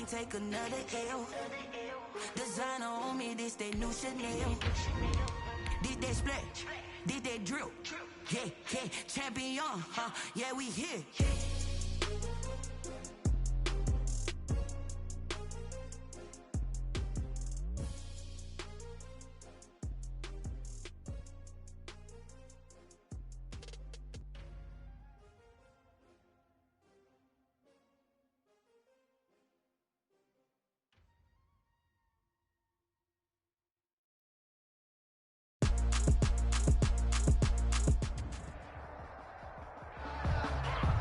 can't take another L. Designer on me, this they new Chanel. Did they split? Did they drill? Yeah, yeah, champion, huh? Yeah, we here.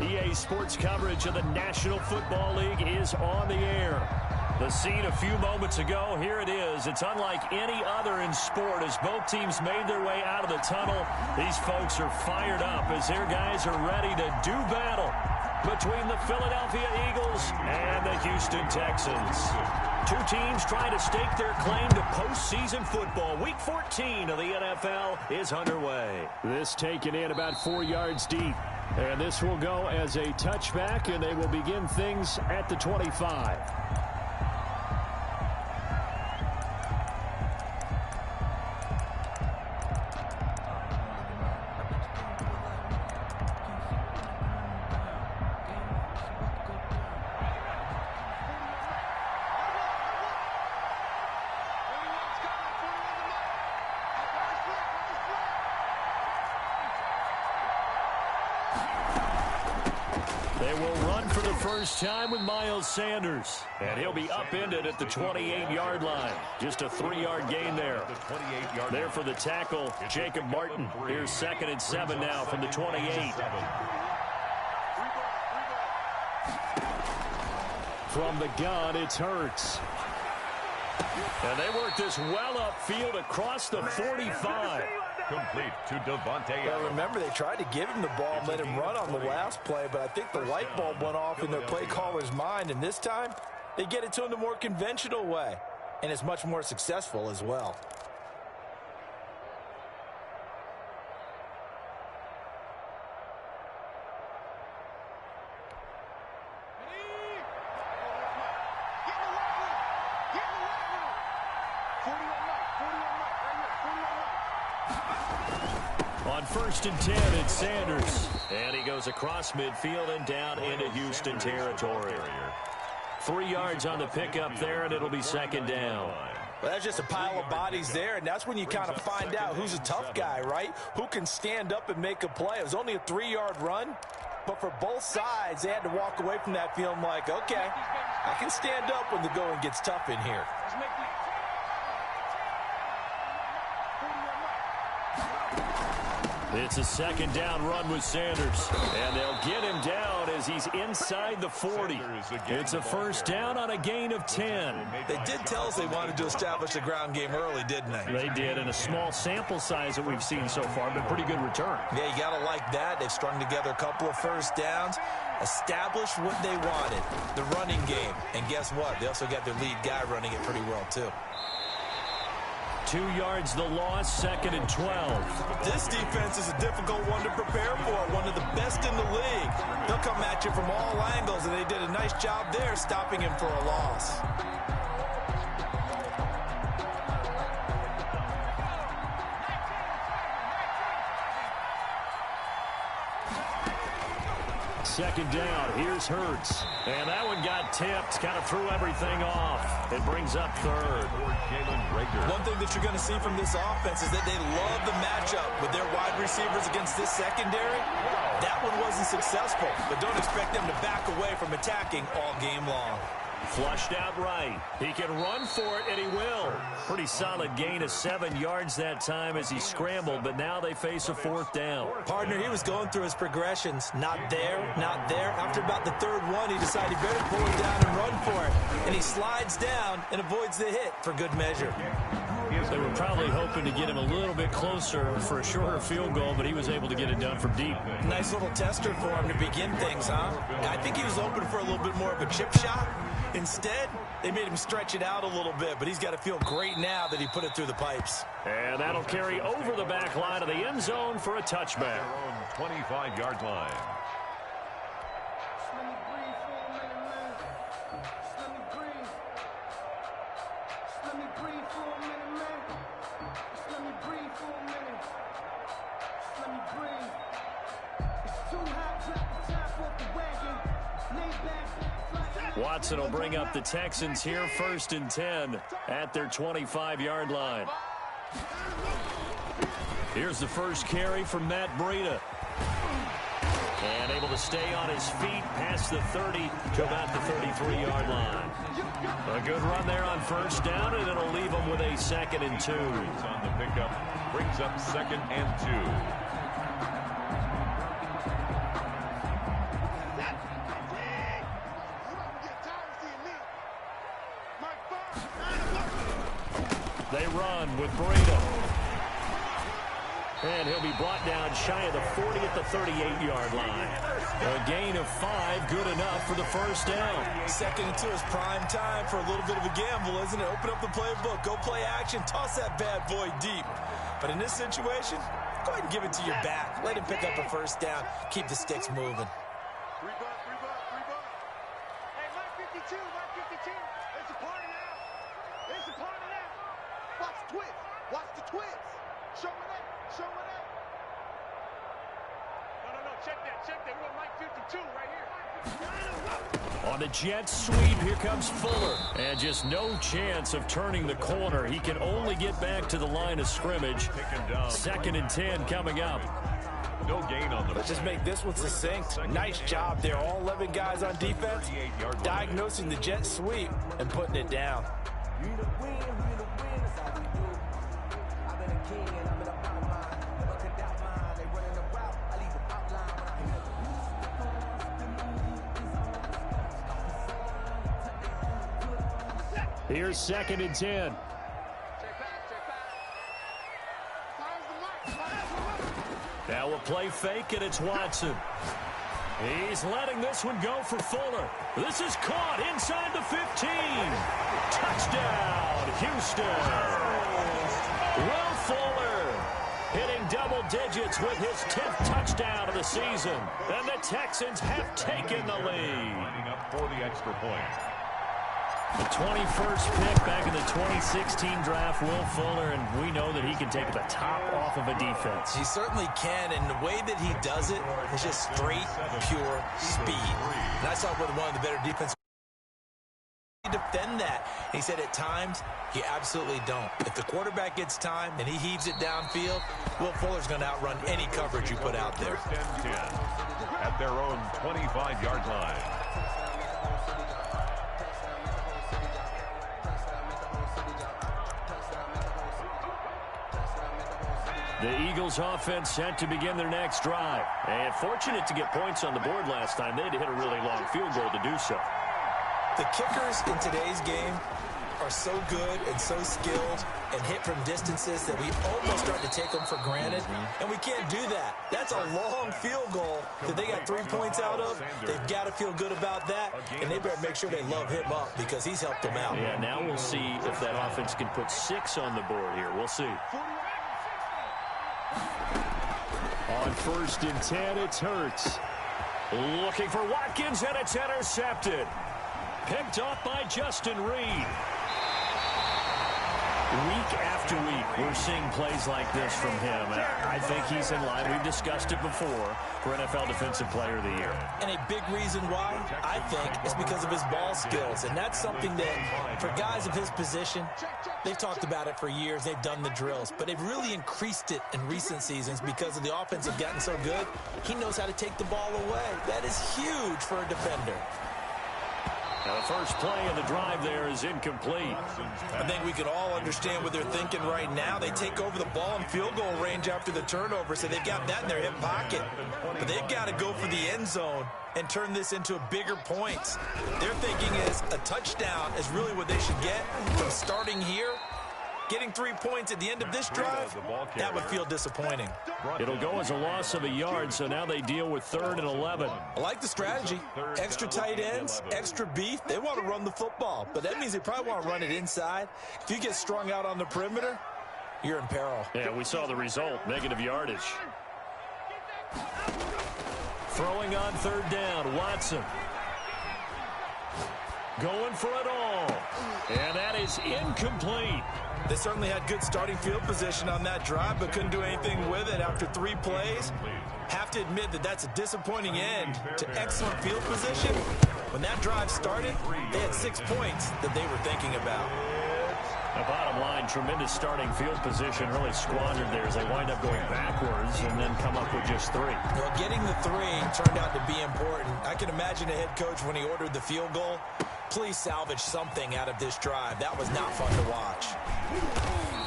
EA Sports coverage of the National Football League is on the air. The scene a few moments ago, here it is. It's unlike any other in sport as both teams made their way out of the tunnel. These folks are fired up as their guys are ready to do battle between the Philadelphia Eagles and the Houston Texans. Two teams trying to stake their claim to postseason football. Week 14 of the NFL is underway. This taken in about 4 yards deep. And this will go as a touchback, and they will begin things at the 25. They will run for the first time with Miles Sanders. And he'll be upended at the 28-yard line. Just a 3-yard gain there. There for the tackle, Jacob Martin. Here's 2nd and 7 now from the 28. From the gun, it's Hurts. And they work this well upfield across the 45. Complete to Devontae. Well, remember, they tried to give him the ball and let him run on the last play, but I think the light bulb went off in their play caller's mind, and this time they get it to him the more conventional way, and it's much more successful as well. On 1st and 10, it's Sanders. And he goes across midfield and down into Houston territory. 3 yards on the pickup there, and it'll be 2nd down. Well, that's just a pile of bodies there, and that's when you kind of find out who's a tough guy, right? Who can stand up and make a play. It was only a 3-yard run, but for both sides, they had to walk away from that feeling like, okay, I can stand up when the going gets tough in here. It's a 2nd down run with Sanders. And they'll get him down as he's inside the 40. It's a 1st down on a gain of 10. They did tell us they wanted to establish the ground game early, didn't they? They did, in a small sample size that we've seen so far, but pretty good return. Yeah, you got to like that. They've strung together a couple of 1st downs, established what they wanted, the running game. And guess what? They also got their lead guy running it pretty well, too. 2 yards the loss, 2nd and 12. This defense is a difficult one to prepare for, one of the best in the league. They'll come at you from all angles, and they did a nice job there stopping him for a loss. Second down, here's Hurts. And that one got tipped, kind of threw everything off. It brings up 3rd. One thing that you're going to see from this offense is that they love the matchup with their wide receivers against this secondary. That one wasn't successful, but don't expect them to back away from attacking all game long. Flushed out right. He can run for it, and he will. Pretty solid gain of 7 yards that time as he scrambled, but now they face a 4th down. Partner, he was going through his progressions. Not there, not there. After about the 3rd one, he decided better pull it down and run for it. And he slides down and avoids the hit for good measure. They were probably hoping to get him a little bit closer for a shorter field goal, but he was able to get it done from deep. Nice little tester for him to begin things, huh? I think he was hoping for a little bit more of a chip shot. Instead, they made him stretch it out a little bit, but he's got to feel great now that he put it through the pipes. And that'll carry over the back line of the end zone for a touchback. 25-yard line. Watson will bring up the Texans here 1st and 10 at their 25-yard line. Here's the first carry from Matt Breida. And able to stay on his feet past the 30 to about the 33-yard line. A good run there on 1st down, and it'll leave him with a 2nd and 2. On the pickup, brings up 2nd and 2. They run with Breida. And he'll be brought down shy of the 40 at the 38-yard line. A gain of 5, good enough for the 1st down. 2nd and 2 is prime time for a little bit of a gamble, isn't it? Open up the playbook, go play action, toss that bad boy deep. But in this situation, go ahead and give it to your back. Let him pick up a 1st down, keep the sticks moving. Hey, Mike 52, Mike 52. It's a party now. It's a party now. Watch the twist. Watch the twist. Show it up. Show it up. No. Check that. We got Mike 52 right here. On the jet sweep, here comes Fuller. And just no chance of turning the corner. He can only get back to the line of scrimmage. 2nd and 10 coming up. No gain on the Let's just make this one succinct. Nice job there. All 11 guys on defense diagnosing the jet sweep and putting it down. Here's 2nd and 10. Now a play fake, and it's Watson. He's letting this one go for Fuller. This is caught inside the 15. Touchdown, Houston. Will Fuller hitting double digits with his 10th touchdown of the season. And the Texans have taken the lead. Lining up for the extra point. The 21st pick back in the 2016 draft, Will Fuller, and we know that he can take the top off of a defense. He certainly can, and the way that he does it is just straight, pure speed. And I saw it with one of the better defense. Defend that. He said at times, you absolutely don't. If the quarterback gets time and he heaves it downfield, Will Fuller's going to outrun any coverage you put out there. 1st and 10 at their own 25-yard line. The Eagles offense set to begin their next drive. And fortunate to get points on the board last time. They had to hit a really long field goal to do so. The kickers in today's game are so good and so skilled and hit from distances that we almost start to take them for granted. And we can't do that. That's a long field goal that they got 3 points out of. They've got to feel good about that. And they better make sure they love him up because he's helped them out. Yeah, now we'll see if that offense can put 6 on the board here. We'll see. On 1st and 10, it's Hurts. Looking for Watkins, and it's intercepted. Picked off by Justin Reed. Week after week, we're seeing plays like this from him. And I think he's in line. We've discussed it before for NFL Defensive Player of the Year. And a big reason why, I think, is because of his ball skills. And that's something that, for guys of his position, they've talked about it for years. They've done the drills. But they've really increased it in recent seasons because of the offense have gotten so good. He knows how to take the ball away. That is huge for a defender. Now the first play of the drive there is incomplete. I think we can all understand what they're thinking right now. They take over the ball in field goal range after the turnover, so they've got that in their hip pocket. But they've got to go for the end zone and turn this into bigger points. Their thinking is a touchdown is really what they should get from starting here. Getting 3 points at the end of this drive, that would feel disappointing. It'll go as a loss of a yard, so now they deal with 3rd and 11. I like the strategy. Extra tight ends, extra beef. They want to run the football, but that means they probably want to run it inside. If you get strung out on the perimeter, you're in peril. Yeah, we saw the result, negative yardage. Throwing on 3rd down, Watson. Going for it all. And that is incomplete. They certainly had good starting field position on that drive, but couldn't do anything with it after 3 plays. Have to admit that that's a disappointing end to excellent field position, When that drive started, they had 6 points that they were thinking about. The bottom line, tremendous starting field position, really squandered there as they wind up going backwards and then come up with just 3. Well, getting the 3 turned out to be important. I can imagine a head coach when he ordered the field goal. Please salvage something out of this drive. That was not fun to watch.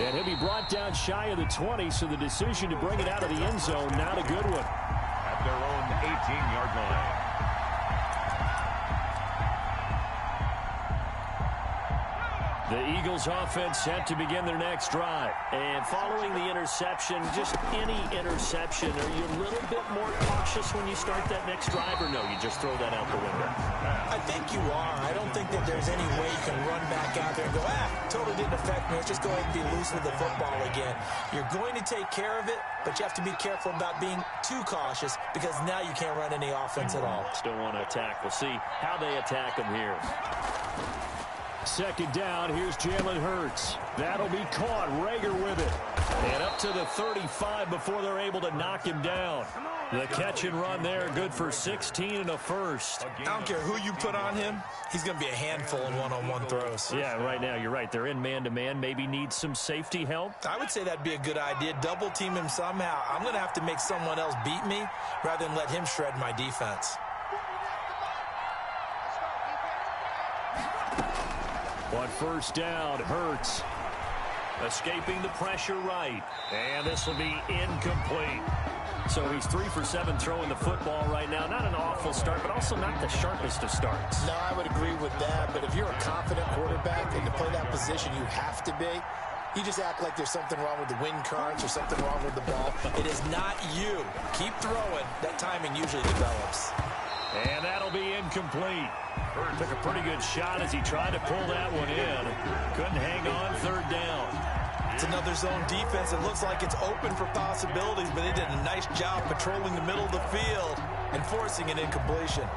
And he'll be brought down shy of the 20, so the decision to bring it out of the end zone, not a good one. At their own 18-yard line. The Eagles offense set to begin their next drive. And following the interception, just any interception, are you a little bit more cautious when you start that next drive, or no, you just throw that out the window? I think you are. I don't think that there's any way you can run back out there and go, totally didn't affect me. Let's just go ahead and be loose with the football again. You're going to take care of it, but you have to be careful about being too cautious because now you can't run any offense at all. Still want to attack. We'll see how they attack them here. Second down, here's Jalen Hurts. That'll be caught. Rager with it. And up to the 35 before they're able to knock him down. The catch and run there, good for 16 and a first. I don't care who you put on him. He's going to be a handful in one-on-one throws. Yeah, right now, you're right. They're in man-to-man. Maybe need some safety help. I would say that'd be a good idea. Double team him somehow. I'm going to have to make someone else beat me rather than let him shred my defense. On first down, Hurts. Escaping the pressure right. And this will be incomplete. So he's 3 for 7 throwing the football right now. Not an awful start, but also not the sharpest of starts. No, I would agree with that. But if you're a confident quarterback and to play that position, you have to be. You just act like there's something wrong with the wind currents or something wrong with the ball. It is not you. Keep throwing. That timing usually develops. And that'll be incomplete. Took a pretty good shot as he tried to pull that one in. Couldn't hang on third down. It's another zone defense. It looks like it's open for possibilities, but they did a nice job patrolling the middle of the field and forcing an incompletion.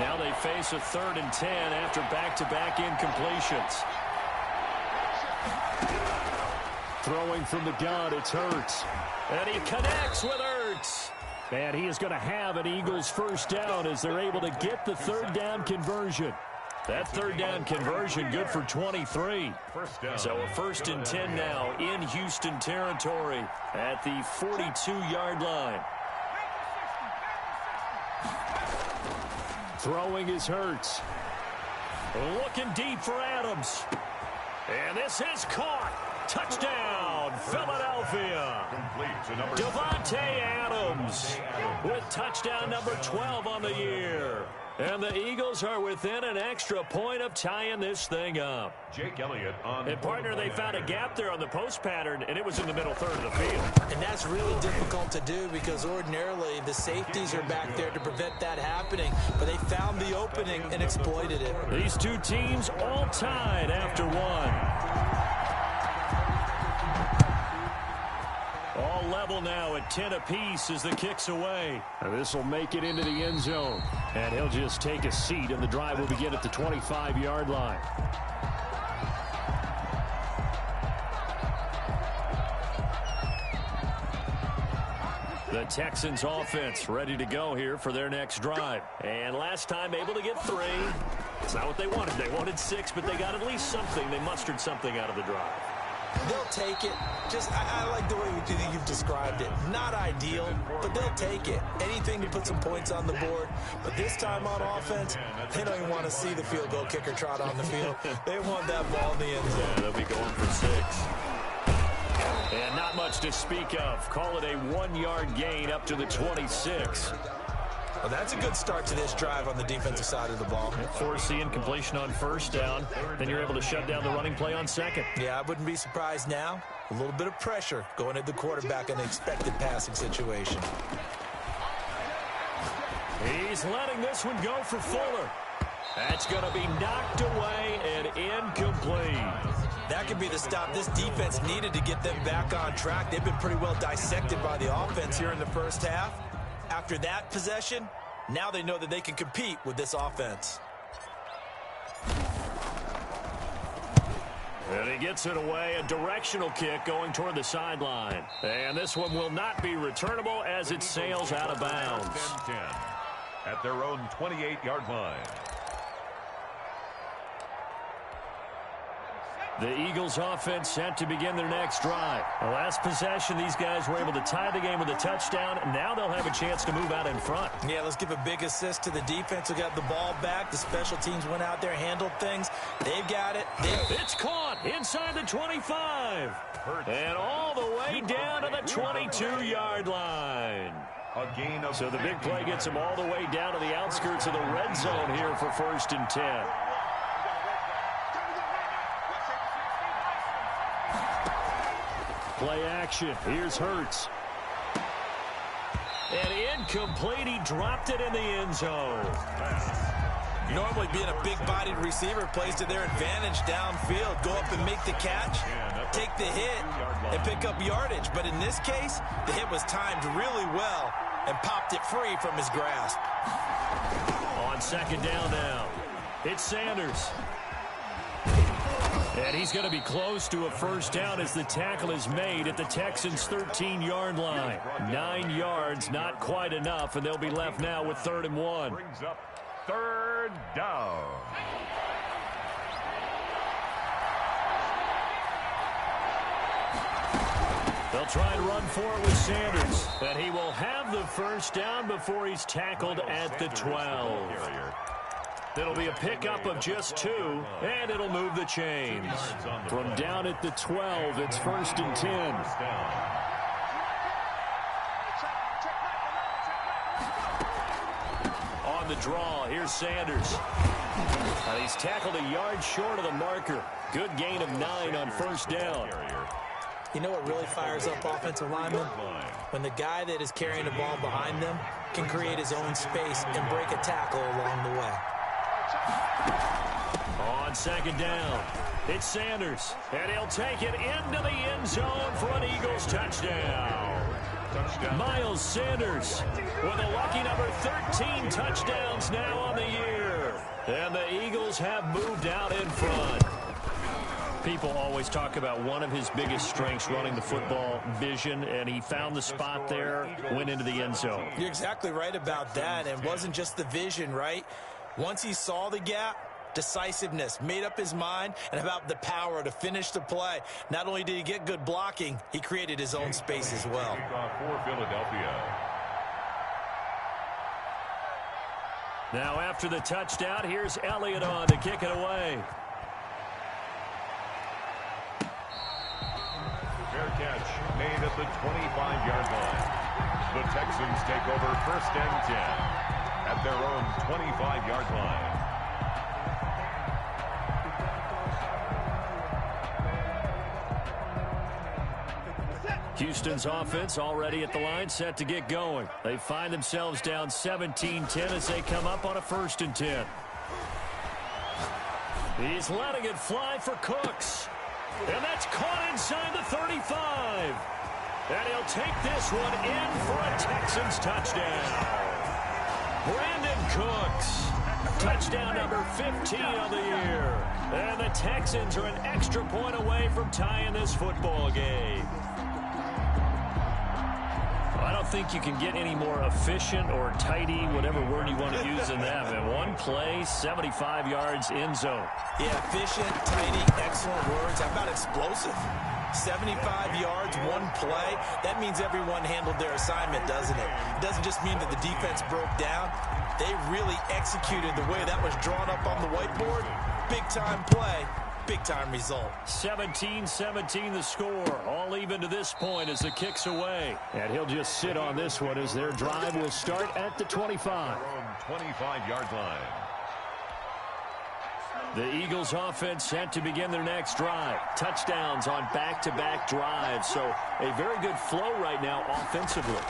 Now they face a 3rd and 10 after back-to-back incompletions. Throwing from the gun, it's Hurts. And he connects with Hurts. And he is going to have an Eagles first down as they're able to get the 3rd down conversion. That 3rd down conversion good for 23. So a 1st and 10 now in Houston territory at the 42-yard line. Throwing is Hurts. Looking deep for Adams. And this is caught. Touchdown, Philadelphia. Devontae Adams with touchdown number 12 on the year. And the Eagles are within an extra point of tying this thing up. Jake Elliott on. And, partner, they found a gap there on the post pattern, and it was in the middle third of the field. And that's really difficult to do because ordinarily the safeties are back there to prevent that happening. But they found the opening and exploited it. These two teams all tied after one. All level now at 10 apiece as the kick's away. And this will make it into the end zone. And he'll just take a seat, and the drive will begin at the 25-yard line. The Texans offense ready to go here for their next drive. And last time able to get 3. It's not what they wanted. They wanted 6, but they got at least something. They mustered something out of the drive. They'll take it. I like the way you've described it. Not ideal, but they'll take it. Anything to put some points on the board. But this time on offense, they don't even want to see the field goal kicker trot on the field. They want that ball in the end zone. Yeah, they'll be going for 6. And not much to speak of. Call it a 1-yard gain up to the 26. Well, that's a good start to this drive on the defensive side of the ball. Force the incompletion on first down. Then you're able to shut down the running play on second. Yeah, I wouldn't be surprised now. A little bit of pressure going at the quarterback in an expected passing situation. He's letting this one go for Fuller. That's going to be knocked away and incomplete. That could be the stop this defense needed to get them back on track. They've been pretty well dissected by the offense here in the first half. After that possession, now they know that they can compete with this offense. And he gets it away, a directional kick going toward the sideline. And this one will not be returnable as it sails out of bounds. at their own 28-yard line. The Eagles offense set to begin their next drive. The last possession, these guys were able to tie the game with a touchdown. Now they'll have a chance to move out in front. Yeah, let's give a big assist to the defense who got the ball back. The special teams went out there, handled things. They've got it. It's caught inside the 25. And all the way down to the 22-yard line. So the big play gets them all the way down to the outskirts of the red zone here for 1st and 10. Play action. Here's Hurts. And incomplete. He dropped it in the end zone. Normally being a big-bodied receiver plays to their advantage downfield. Go up and make the catch, take the hit, and pick up yardage. But in this case, the hit was timed really well and popped it free from his grasp. On 2nd down now, it's Sanders. And he's going to be close to a 1st down as the tackle is made at the Texans' 13-yard line. 9 yards, not quite enough, and they'll be left now with 3rd and 1. Brings up 3rd down. They'll try and run for it with Sanders. And he will have the 1st down before he's tackled at the 12. It'll be a pickup of just 2, and it'll move the chains. From down at the 12, it's 1st and 10. On the draw, here's Sanders. And he's tackled a yard short of the marker. Good gain of 9 on 1st down. You know what really fires up offensive linemen? When the guy that is carrying the ball behind them can create his own space and break a tackle along the way. On 2nd down, it's Sanders, and he'll take it into the end zone for an Eagles touchdown. Miles Sanders with a lucky number 13 touchdowns now on the year. And the Eagles have moved out in front. People always talk about one of his biggest strengths running the football, vision, and he found the spot there, went into the end zone. You're exactly right about that, and it wasn't just the vision, right? Once he saw the gap, decisiveness, made up his mind, and about the power to finish the play. Not only did he get good blocking, he created his own space as well. For Philadelphia. Now after the touchdown, here's Elliott on to kick it away. Fair catch made at the 25-yard line. The Texans take over 1st and 10 at their own 25-yard line. Houston's offense already at the line, set to get going. They find themselves down 17-10 as they come up on a 1st and 10. He's letting it fly for Cooks. And that's caught inside the 35. And he'll take this one in for a Texans touchdown. Brandon Cooks, touchdown number 15 of the year. And the Texans are an extra point away from tying this football game. I don't think you can get any more efficient or tidy, whatever word you want to use in that. And one play, 75 yards in zone. Yeah, efficient, tidy, excellent words. How about explosive? 75 yards, one play. That means everyone handled their assignment, doesn't it? It doesn't just mean that the defense broke down. They really executed the way that was drawn up on the whiteboard. Big-time play, big-time result. 17-17 the score. All even to this point as the kick's away. And he'll just sit on this one as their drive will start at the 25. 25-yard line. The Eagles offense set to begin their next drive. Touchdowns on back-to-back drives. So a very good flow right now offensively.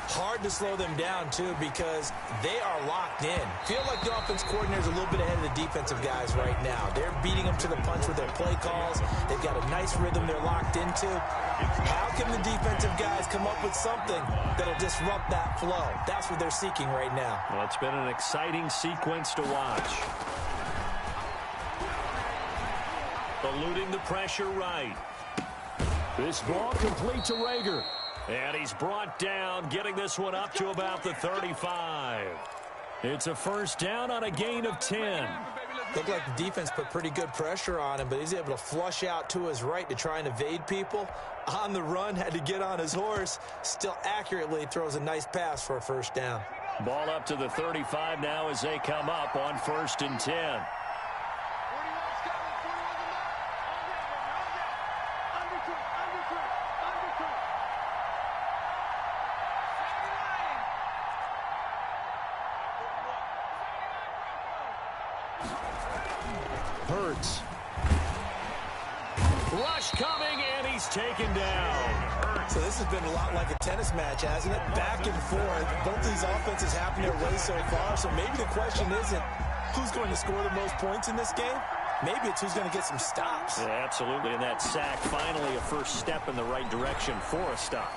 Hard to slow them down, too, because they are locked in. Feel like the offense coordinator's a little bit ahead of the defensive guys right now. They're beating them to the punch with their play calls. They've got a nice rhythm they're locked into. How can the defensive guys come up with something that'll disrupt that flow? That's what they're seeking right now. Well, it's been an exciting sequence to watch. Eluding the pressure right. This ball complete to Rager. And he's brought down, getting this one up to about the 35. It's a first down on a gain of 10. Looked like the defense put pretty good pressure on him, but he's able to flush out to his right to try and evade people. On the run, had to get on his horse. Still accurately throws a nice pass for a first down. Ball up to the 35 now as they come up on 1st and 10. Hurts. Rush coming, and he's taken down. So this has been a lot like a tennis match, hasn't it? Back and forth. Both these offenses happen their way so far, so maybe the question isn't who's going to score the most points in this game. Maybe it's who's going to get some stops. Yeah, absolutely, and that sack finally a first step in the right direction for a stop.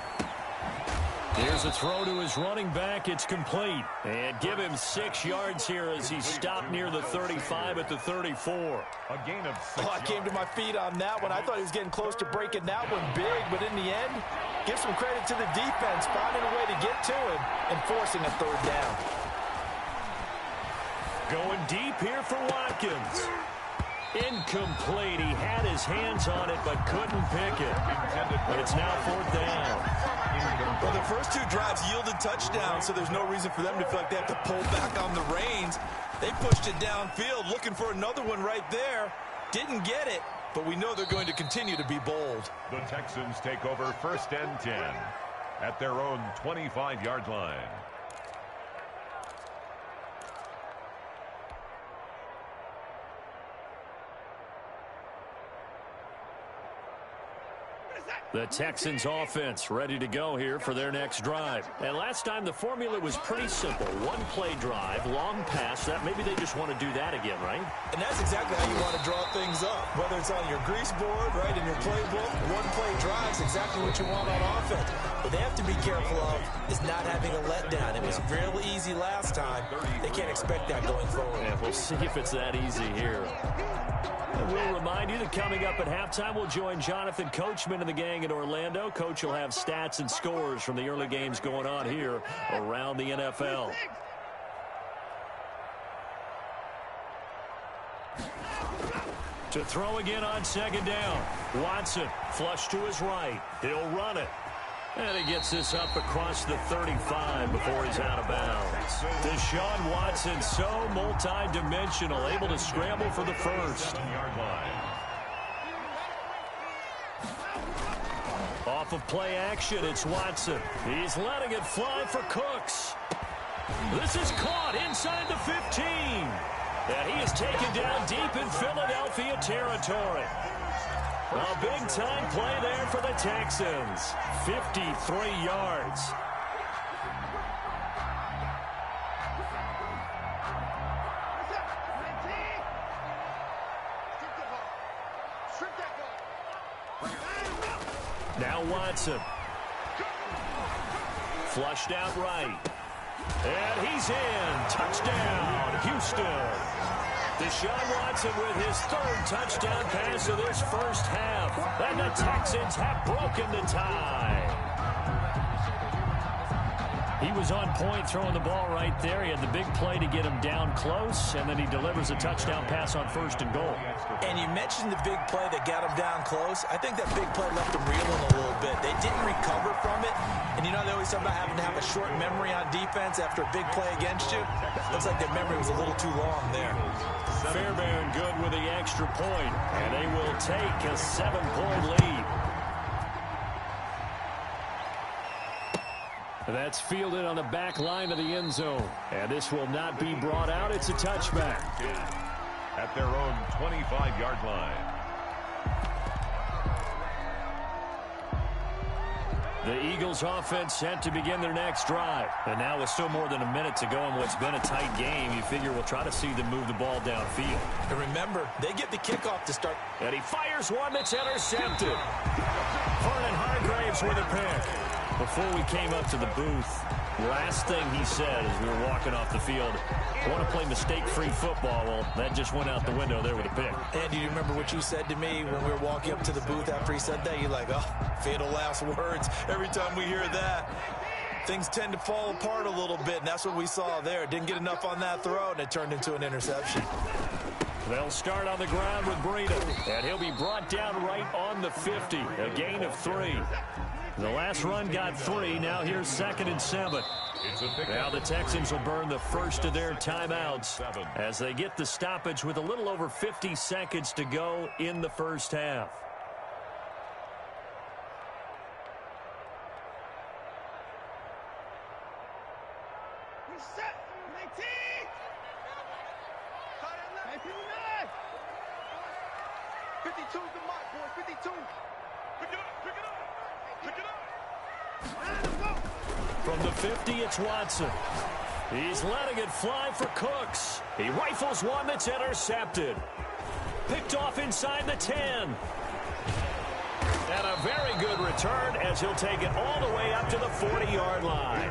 Here's a throw to his running back. It's complete. And give him 6 yards here as he's stopped near the 35 at the 34. A gain of 6 I came to my feet on that one. I thought he was getting close to breaking that one big, but in the end, give some credit to the defense, finding a way to get to him and forcing a third down. Going deep here for Watkins. Incomplete. He had his hands on it but couldn't pick it. But it's now 4th down. Well, the first 2 drives yielded touchdowns, so there's no reason for them to feel like they have to pull back on the reins. They pushed it downfield, looking for another one right there. Didn't get it, but we know they're going to continue to be bold. The Texans take over 1st and 10 at their own 25-yard line. The Texans offense ready to go here for their next drive. And last time the formula was pretty simple. 1-play drive, long pass. That maybe they just want to do that again, right? And that's exactly how you want to draw things up. Whether it's on your grease board, right, in your playbook, 1-play drive is exactly what you want on offense. What they have to be careful of is not having a letdown. It was real easy last time. They can't expect that going forward. Yeah, we'll see if it's that easy here. And we'll remind you that coming up at halftime, we'll join Jonathan Coachman and the gang in Orlando. Coach will have stats and scores from the early games going on here around the NFL. To throw again on 2nd down. Watson, flush to his right. He'll run it. And he gets this up across the 35 before he's out of bounds. Deshaun Watson, so multi-dimensional, able to scramble for the first. Off of play action, it's Watson. He's letting it fly for Cooks. This is caught inside the 15. And he is taken down deep in Philadelphia territory. A big-time play there for the Texans. 53 yards. Now Watson. Flushed out right. And he's in. Touchdown, Houston. Deshaun Watson with his 3rd touchdown pass of this first half. And the Texans have broken the tie. He was on point throwing the ball right there. He had the big play to get him down close, and then he delivers a touchdown pass on 1st and goal. And you mentioned the big play that got him down close. I think that big play left him reeling a little bit. They didn't recover from it. And you know, they always talk about having to have a short memory on defense after a big play against you. Looks like their memory was a little too long there. Fairbairn good with the extra point, and they will take a 7-point lead. That's fielded on the back line of the end zone. And this will not be brought out. It's a touchback. At their own 25-yard line. The Eagles offense set to begin their next drive. And now with still more than a minute to go in what's been a tight game, you figure we'll try to see them move the ball downfield. And remember, they get the kickoff to start. And he fires one that's intercepted. Vernon Hargraves with a pick. Before we came up to the booth, last thing he said as we were walking off the field, I want to play mistake-free football. Well, that just went out the window there with a pick. And do you remember what you said to me when we were walking up to the booth after he said that? You're like, oh, fatal last words every time we hear that. things tend to fall apart a little bit, and that's what we saw there. Didn't get enough on that throw, and it turned into an interception. They'll start on the ground with Breida, and he'll be brought down right on the 50, a gain of 3. The last run got 3. Now here's 2nd and 7. Now the Texans will burn the first of their timeouts as they get the stoppage with a little over 50 seconds to go in the first half. Reset. 19. 52 is the mark, boys. 52. Pick it up. Pick it up. Pick it up. From the 50, it's Watson. He's letting it fly for Cooks. He rifles one that's intercepted. Picked off inside the 10. And a very good return as he'll take it all the way up to the 40-yard line.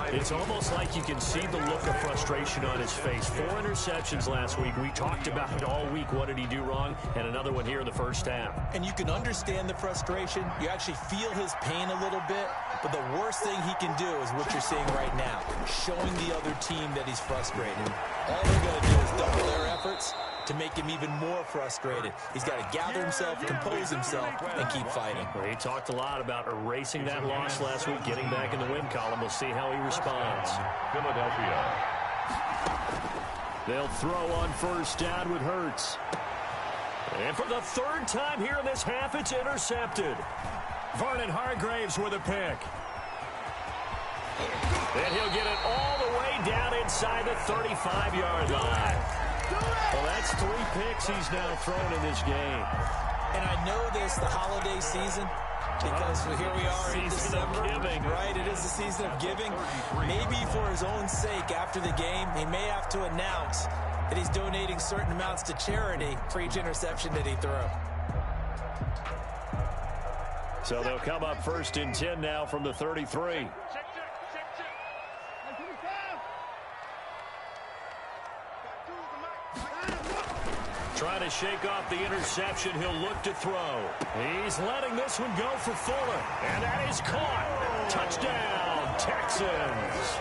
It's almost like you can see the look of frustration on his face. 4 interceptions last week. We talked about it all week. What did he do wrong? And another one here in the first half. And you can understand the frustration. You actually feel his pain a little bit. But the worst thing he can do is what you're seeing right now, showing the other team that he's frustrated. All they're going to do is double their efforts to make him even more frustrated. He's got to gather himself, compose himself, and keep fighting. Well, he talked a lot about erasing that loss last week, getting back in the win column. We'll see how he responds. Philadelphia. They'll throw on first down with Hurts. And for the 3rd time here in this half, it's intercepted. Vernon Hargraves with a pick. And he'll get it all the way down inside the 35-yard line. Well, that's 3 picks he's now thrown in this game. And I know this, the holiday season, because here we are in December. Giving. Right, it is the season of giving. Maybe for his own sake, after the game, he may have to announce that he's donating certain amounts to charity for each interception that he threw. So they'll come up 1st and 10 now from the 33. Trying to shake off the interception. He'll look to throw. He's letting this one go for Fuller. And that is caught. Touchdown, Texans.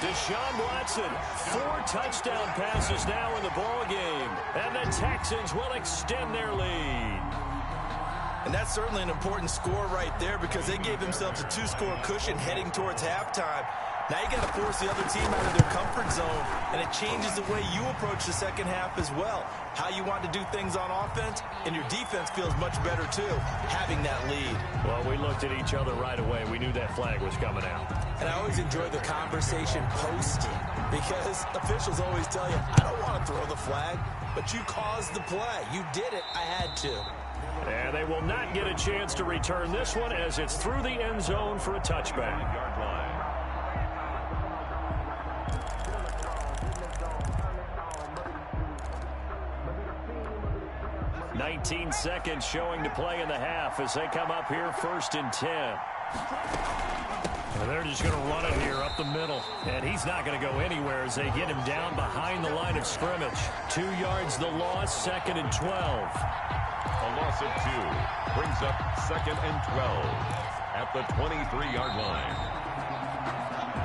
Deshaun Watson, 4 touchdown passes now in the ball game. And the Texans will extend their lead. And that's certainly an important score right there because they gave themselves a 2-score cushion heading towards halftime. Now you got to force the other team out of their comfort zone, and it changes the way you approach the second half as well. How you want to do things on offense, and your defense feels much better too, having that lead. Well, we looked at each other right away. We knew that flag was coming out. And I always enjoy the conversation post because officials always tell you, I don't want to throw the flag, but you caused the play. You did it. I had to. And they will not get a chance to return this one as it's through the end zone for a touchback. 19 seconds showing to play in the half as they come up here 1st and 10. And they're just going to run it here up the middle. And he's not going to go anywhere as they get him down behind the line of scrimmage. 2 yards the loss, 2nd and 12. A loss of 2 brings up 2nd and 12 at the 23-yard line.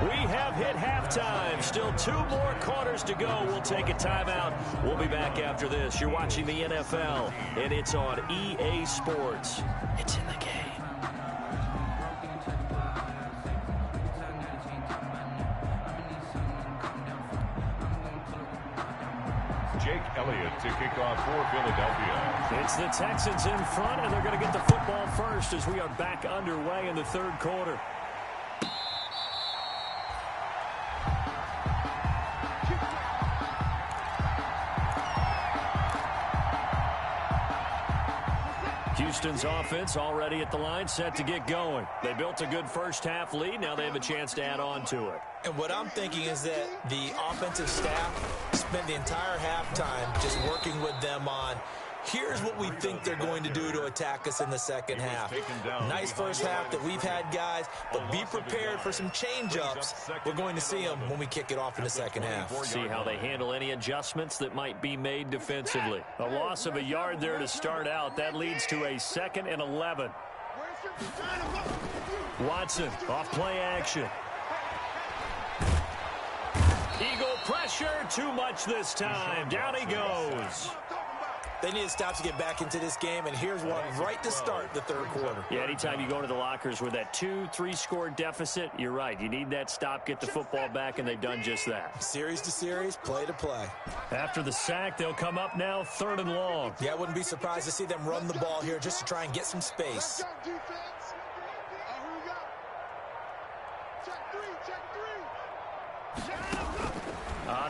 We have hit halftime. Still 2 more quarters to go. We'll take a timeout. We'll be back after this. You're watching the NFL, and it's on EA Sports. It's in the game. Jake Elliott to kick off for Philadelphia. It's the Texans in front, and they're going to get the football first as we are back underway in the 3rd quarter. Houston's offense already at the line, set to get going. They built a good first half lead. Now they have a chance to add on to it. And what I'm thinking is that the offensive staff spent the entire halftime just working with them on, here's what we think they're going to do to attack us in the second half. Nice first half that we've had, guys, but be prepared for some change-ups. We're going to see them when we kick it off in the second half. See how they handle any adjustments that might be made defensively. A loss of a yard there to start out. That leads to a 2nd and 11. Where's your Watson off play action. Eagle pressure, too much this time. Down he goes. They need a stop to get back into this game, and here's one right to start the third quarter. Yeah, anytime you go into the lockers with that 2-3 score deficit, you're right. You need that stop, get the football back, and they've done just that. Series to series, play to play. After the sack, they'll come up now 3rd and long. Yeah, I wouldn't be surprised to see them run the ball here just to try and get some space.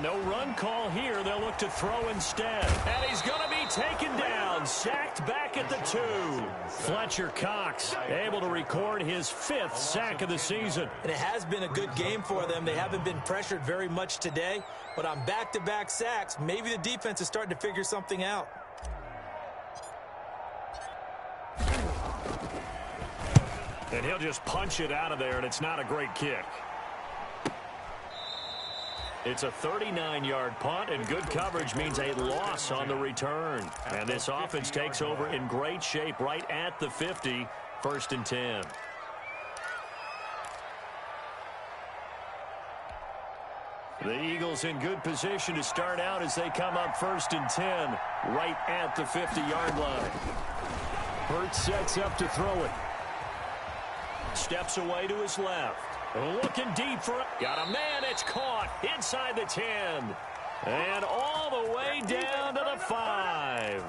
No run call here. They'll look to throw instead. And he's going to be taken down. Sacked back at the 2. Fletcher Cox able to record his 5th sack of the season. And it has been a good game for them. They haven't been pressured very much today. But on back-to-back sacks, maybe the defense is starting to figure something out. And he'll just punch it out of there, and it's not a great kick. It's a 39-yard punt, and good coverage means a loss on the return. And this offense takes over in great shape right at the 50, 1st and 10. The Eagles in good position to start out as they come up 1st and 10, right at the 50-yard line. Hurts sets up to throw it. Steps away to his left. Looking deep for it. Got a man. It's caught inside the 10. And all the way down to the 5.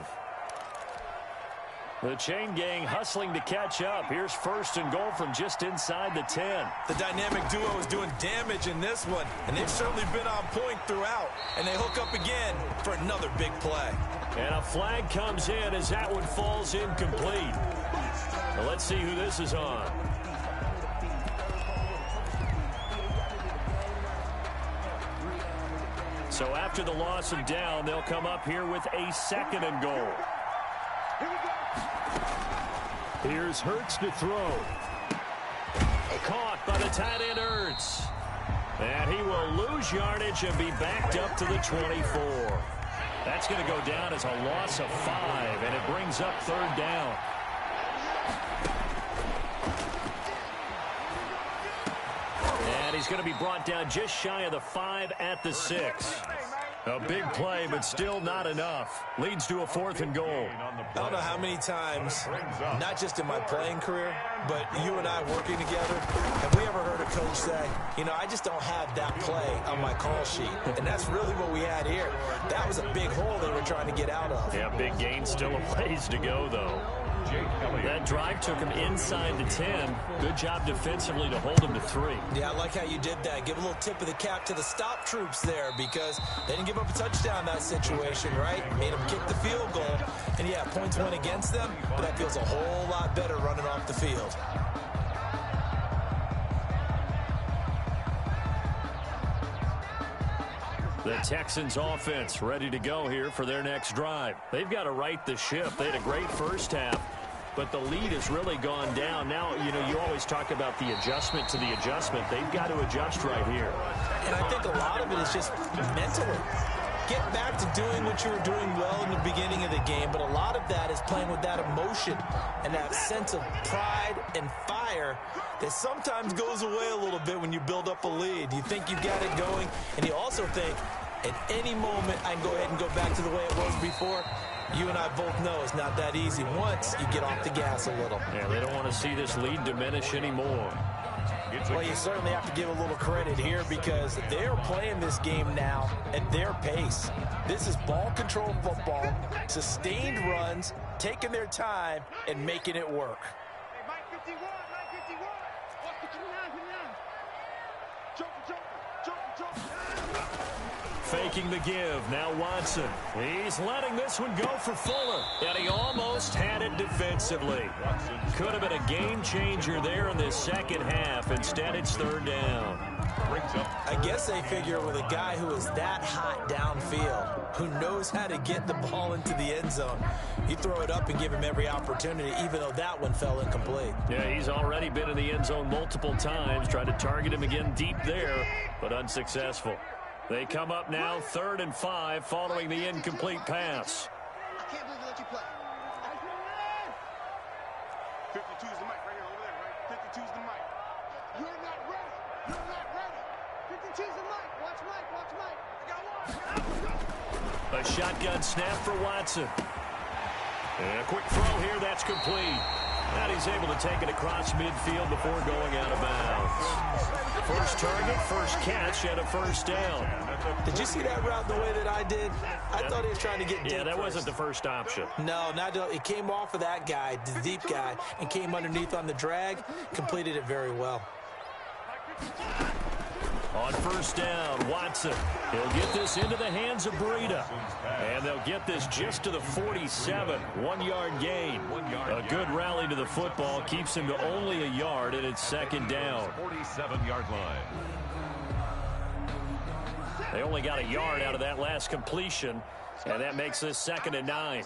The chain gang hustling to catch up. Here's 1st and goal from just inside the 10. The dynamic duo is doing damage in this one, and they've certainly been on point throughout. And they hook up again for another big play. And a flag comes in as that one falls incomplete. Now let's see who this is on. So after the loss of down, they'll come up here with a 2nd and goal. Here's Hurts to throw. Caught by the tight end Hurts. And he will lose yardage and be backed up to the 24. That's going to go down as a loss of 5, and it brings up 3rd down. And he's going to be brought down just shy of the 5 at the 6. A big play, but still not enough. Leads to a 4th and goal. I don't know how many times, not just in my playing career, but you and I working together, have we ever heard a coach say, you know, I just don't have that play on my call sheet. And that's really what we had here. That was a big hole they were trying to get out of. Yeah, big gain, still a ways to go, though. That drive took him inside the 10. Good job defensively to hold him to 3. Yeah, I like how you did that. Give a little tip of the cap to the stop troops there, because they didn't give up a touchdown in that situation, right? Made them kick the field goal. And yeah, points went against them, but that feels a whole lot better running off the field. The Texans offense ready to go here for their next drive. They've got to right the ship. They had a great first half, but the lead has really gone down. Now, you know, you always talk about the adjustment to the adjustment. They've got to adjust right here. And I think a lot of it is just mentally. Get back to doing what you were doing well in the beginning of the game, but a lot of that is playing with that emotion and that sense of pride and fire that sometimes goes away a little bit when you build up a lead. You think you've got it going, and you also think at any moment I can go ahead and go back to the way it was before. You and I both know it's not that easy once you get off the gas a little. Yeah, they don't want to see this lead diminish anymore. Well, you certainly have to give a little credit here because they're playing this game now at their pace. This is ball control football, sustained runs, taking their time, and making it work. Hey, Mike 51, Mike 51. Watch the 29. Faking the give. Now Watson. He's letting this one go for Fuller. And he almost had it defensively. Could have been a game changer there in this second half. Instead, it's 3rd down. I guess they figure with a guy who is that hot downfield, who knows how to get the ball into the end zone, you throw it up and give him every opportunity, even though that one fell incomplete. Yeah, he's already been in the end zone multiple times. Tried to target him again deep there, but unsuccessful. They come up now 3rd and 5 following the incomplete pass. I can't believe they let you play. 52 is the mic right here over there, right? 52's the mic. You're not ready. You're not ready. 52's the mic. Watch Mike. Watch Mike. I got one. A shotgun snap for Watson. And a quick throw here. That's complete. And he's able to take it across midfield before going out of bounds. First target, first catch, and a first down. Did you see that route the way that I did? I thought he was trying to get deep. Yeah, that first. wasn't the first option. No, it came off of that guy, the deep guy, and came underneath on the drag. Completed it very well. On first down, Watson. He'll get this into the hands of Breida. And they'll get this just to the 47. 1-yard gain. A good rally to the football. Keeps him to only a yard, and it's second down. 47-yard line. They only got a yard out of that last completion, and that makes this 2nd and 9.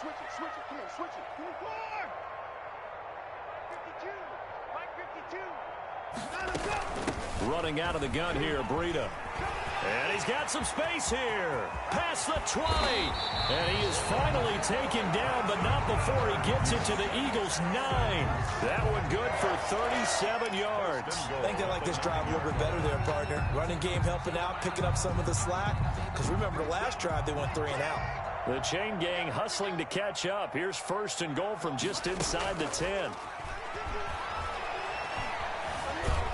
Switch it. Come on, switch it. Come on, forward. 52. Mike 52. Let him go. Running out of the gun here, Breida. And he's got some space here. Past the 20. And he is finally taken down, but not before he gets it to the Eagles' 9. That one good for 37 yards. I think they like this drive a little bit better there, partner. Running game helping out, picking up some of the slack. Because remember, the last drive, they went 3 and out. The chain gang hustling to catch up. Here's 1st and goal from just inside the 10.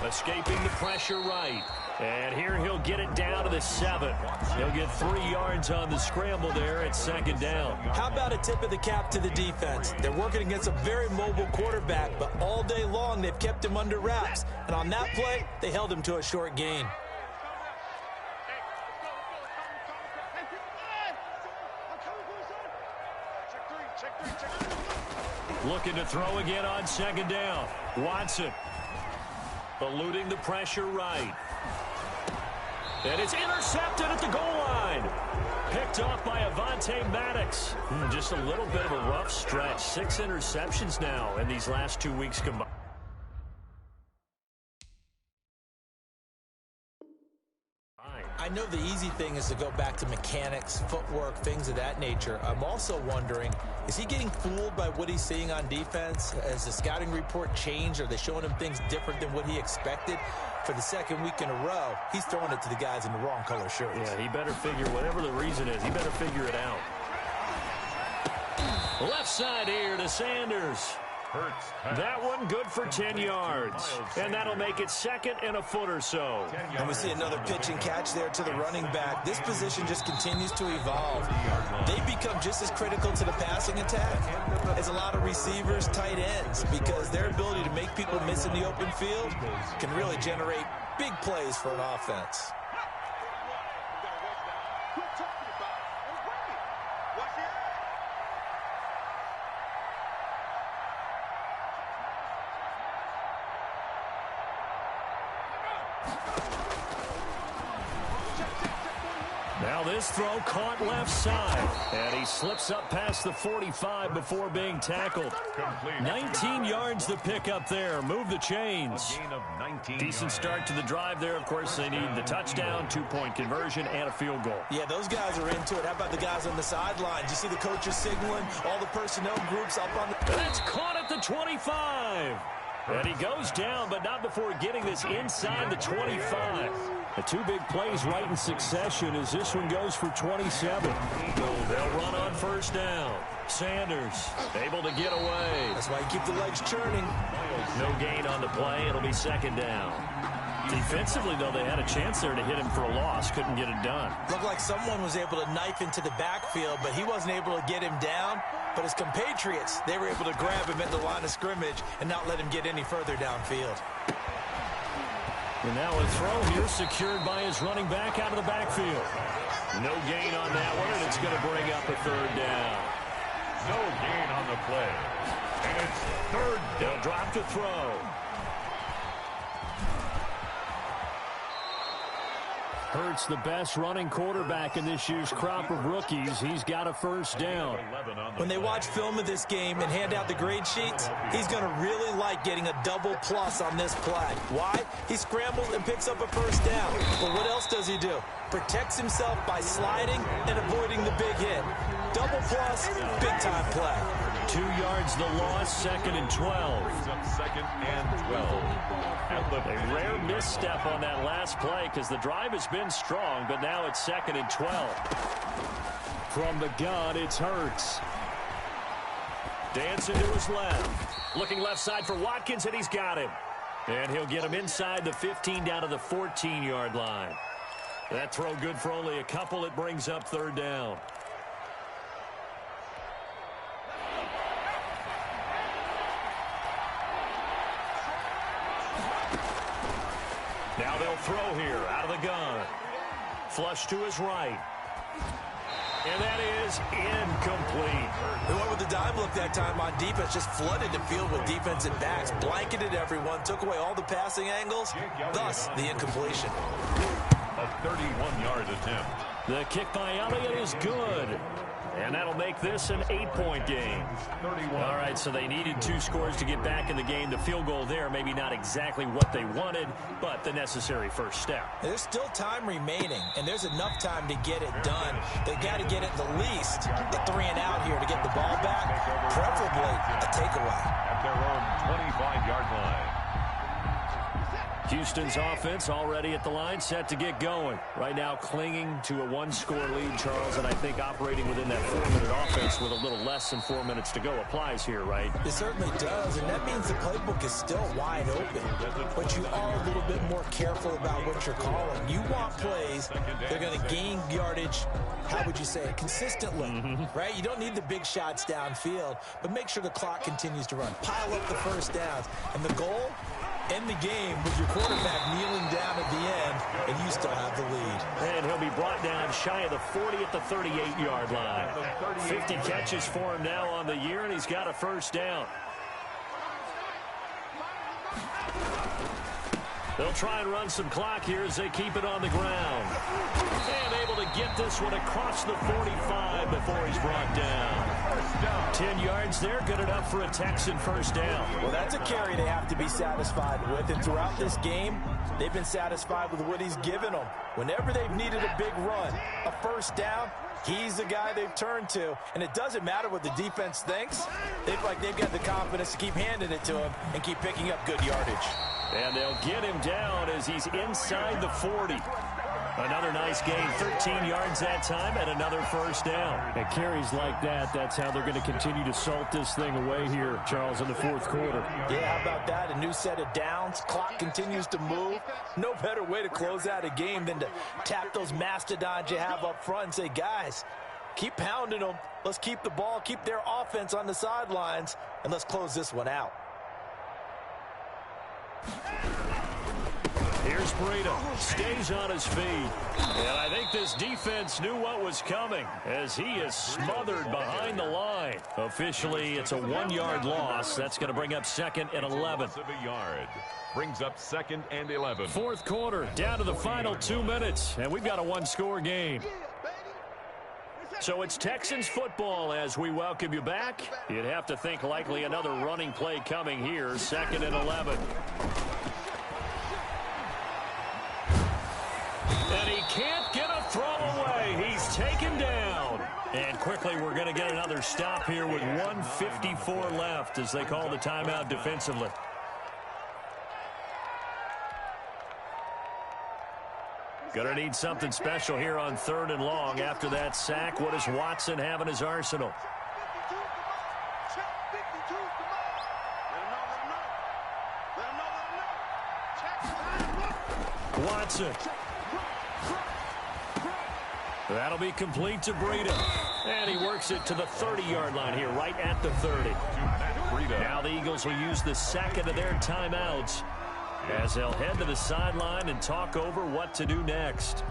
Escaping the pressure right. And here he'll get it down to the 7. He'll get 3 yards on the scramble there at 2nd down. How about a tip of the cap to the defense? They're working against a very mobile quarterback, but all day long they've kept him under wraps. And on that play, they held him to a short gain. Looking to throw again on 2nd down. Watson eluding the pressure right. And it's intercepted at the goal line. Picked off by Avonte Maddox. Just a little bit of a rough stretch. 6 interceptions now in these last 2 weeks combined. I know the easy thing is to go back to mechanics, footwork, things of that nature. I'm also wondering, is he getting fooled by what he's seeing on defense? Has the scouting report changed? Are they showing him things different than what he expected? For the 2nd week in a row, he's throwing it to the guys in the wrong color shirts. Yeah, he better figure, whatever the reason is, he better figure it out. Left side here to Sanders. That one good for 10 yards. And that'll make it 2nd and a foot or so. And we see another pitch and catch there to the running back. This position just continues to evolve. They become just as critical to the passing attack as a lot of receivers, tight ends, because their ability to make people miss in the open field can really generate big plays for an offense. Now this throw caught left side. And he slips up past the 45 before being tackled. 19 yards to pick up there. Move the chains. Decent start to the drive there. Of course, they need the touchdown, 2-point conversion, and a field goal. Yeah, those guys are into it. How about the guys on the sidelines? You see the coaches signaling, all the personnel groups up on the... That's caught at the 25. And he goes down, but not before getting this inside the 25. The 2 big plays right in succession as this one goes for 27. They'll run on first down. Sanders able to get away. That's why you keep the legs churning. No gain on the play. It'll be 2nd down. Defensively, though, they had a chance there to hit him for a loss. Couldn't get it done. Looked like someone was able to knife into the backfield, but he wasn't able to get him down. But his compatriots, they were able to grab him at the line of scrimmage and not let him get any further downfield. And now a throw here secured by his running back out of the backfield. No gain on that one, and it's going to bring up a 3rd down. No gain on the play. And it's 3rd down. They'll drop to throw. Hurts, the best running quarterback in this year's crop of rookies. He's got a first down. When they watch film of this game and hand out the grade sheets, he's going to really like getting a double plus on this play. Why? He scrambles and picks up a first down. But what else does he do? Protects himself by sliding and avoiding the big hit. Double plus, big-time play. 2 yards the loss, 2nd and 12. Second and 12. A rare misstep on that last play because the drive has been strong, but now it's 2nd and 12. From the gun, it's Hurts. Dancing to his left. Looking left side for Watkins, and he's got him. And he'll get him inside the 15 down to the 14-yard line. That throw good for only a couple. It brings up 3rd down. Now they'll throw here out of the gun. Flush to his right. And that is incomplete. They went with the dime look that time on defense, just flooded the field with defensive backs, blanketed everyone, took away all the passing angles, thus the incompletion. A 31-yard attempt. The kick by Elliott is good. And that'll make this an 8-point game. 31. All right, so they needed 2 scores to get back in the game. The field goal there, maybe not exactly what they wanted, but the necessary first step. There's still time remaining, and there's enough time to get it done. They got to get it the least, the 3 and out here to get the ball back, preferably a takeaway. At their own 25-yard line. Houston's offense already at the line, set to get going. Right now clinging to a 1-score lead, Charles, and I think operating within that 4-minute offense with a little less than 4 minutes to go applies here, right? It certainly does, and that means the playbook is still wide open. But you are a little bit more careful about what you're calling. You want plays, they're going to gain yardage, how would you say it, consistently, right? You don't need the big shots downfield, but make sure the clock continues to run. Pile up the first downs, and the goal? End the game with your quarterback kneeling down at the end, and you still have the lead. And he'll be brought down shy of the 40 at the 38-yard line. 50 catches for him now on the year, and he's got a first down. They'll try and run some clock here as they keep it on the ground. And able to get this one across the 45 before he's brought down. 10 yards there, good enough for a Texan first down. Well, that's a carry they have to be satisfied with, and throughout this game, they've been satisfied with what he's given them. Whenever they've needed a big run, a first down, he's the guy they've turned to, and it doesn't matter what the defense thinks. They've got the confidence to keep handing it to him and keep picking up good yardage. And they'll get him down as he's inside the 40. Another nice gain, 13 yards that time, and another first down. And carries like that, that's how they're going to continue to salt this thing away here, Charles, in the 4th quarter. Yeah, how about that? A new set of downs. Clock continues to move. No better way to close out a game than to tap those mastodons you have up front and say, guys, keep pounding them. Let's keep the ball, keep their offense on the sidelines, and let's close this one out. Here's Breida, stays on his feet. And I think this defense knew what was coming as he is smothered behind the line. Officially, it's a 1-yard loss. That's going to bring up 2nd and 11. A yard. Brings up 2nd and 11. 4th quarter, down to the final 2 minutes, and we've got a 1-score game. So it's Texans football as we welcome you back. You'd have to think likely another running play coming here, 2nd and 11. And he can't get a throw away. He's taken down. And quickly we're going to get another stop here with 1:54 left as they call the timeout defensively. Going to need something special here on 3rd and long. After that sack, what does Watson have in his arsenal? Watson. That'll be complete to Breida. And he works it to the 30-yard line here, right at the 30. Now the Eagles will use the 2nd of their timeouts as they'll head to the sideline and talk over what to do next.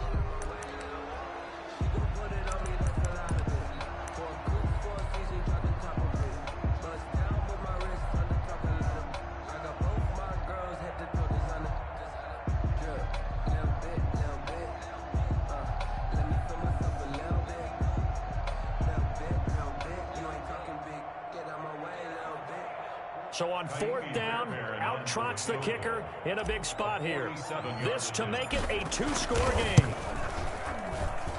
So on fourth down, out trots the kicker in a big spot here. This to make it a two-score game.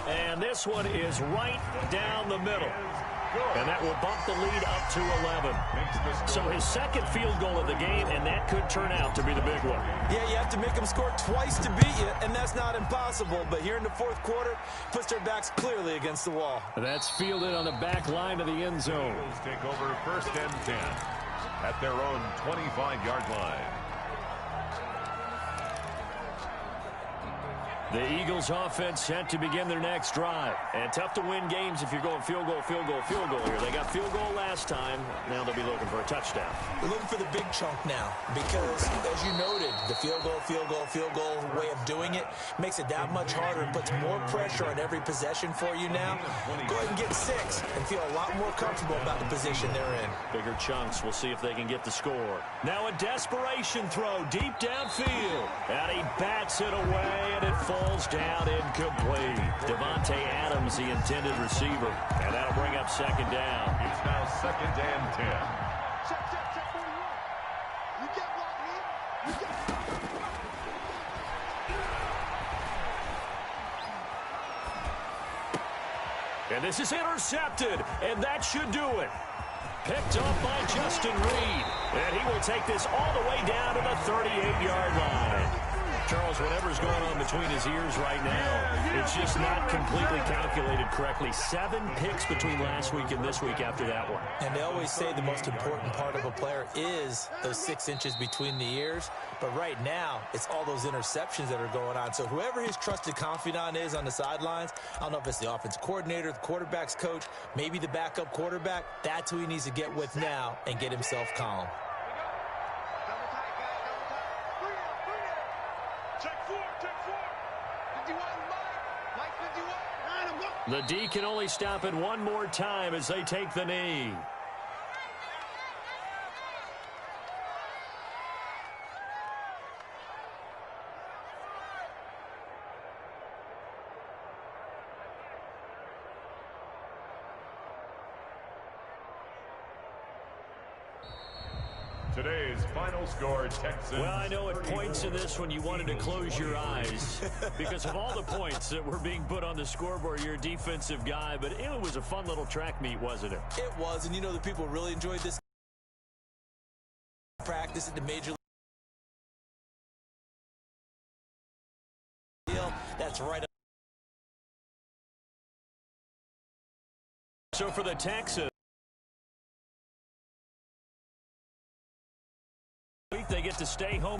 And this one is right down the middle. And that will bump the lead up to 11. So his second field goal of the game, and that could turn out to be the big one. Yeah, you have to make them score twice to beat you, and that's not impossible. But here in the fourth quarter, puts their backs clearly against the wall. That's fielded on the back line of the end zone. Take over first and 10 at their own 25-yard line. The Eagles offense set to begin their next drive. And tough to win games if you're going field goal, field goal, field goal here. They got field goal last time. Now they'll be looking for a touchdown. They're looking for the big chunk now because, as you noted, the field goal way of doing it makes it that much harder and puts more pressure on every possession for you now. Go ahead and get 6 and feel a lot more comfortable about the position they're in. Bigger chunks. We'll see if they can get the score. Now a desperation throw deep downfield. And he bats it away, and it falls down incomplete. Devontae Adams, the intended receiver. And that'll bring up second down. It's now second and 10. Check 41. You get block me. You get And this is intercepted, and that should do it. Picked up by Justin Reed. And he will take this all the way down to the 38-yard line. Charles, whatever's going on between his ears right now, it's just not completely calculated correctly. 7 picks between last week and this week after that one. And they always say the most important part of a player is those 6 inches between the ears. But right now, it's all those interceptions that are going on. So whoever his trusted confidant is on the sidelines, I don't know if it's the offense coordinator, the quarterback's coach, maybe the backup quarterback, that's who he needs to get with now and get himself calm. The D can only stop it one more time as they take the knee. Today's final score, Texans. Well, I know at points in this one you wanted to close your eyes because of all the points that were being put on the scoreboard. You're a defensive guy, but it was a fun little track meet, wasn't it? It was, and you know the people really enjoyed this practice at the major league. That's right. So for the Texans, they get to stay home.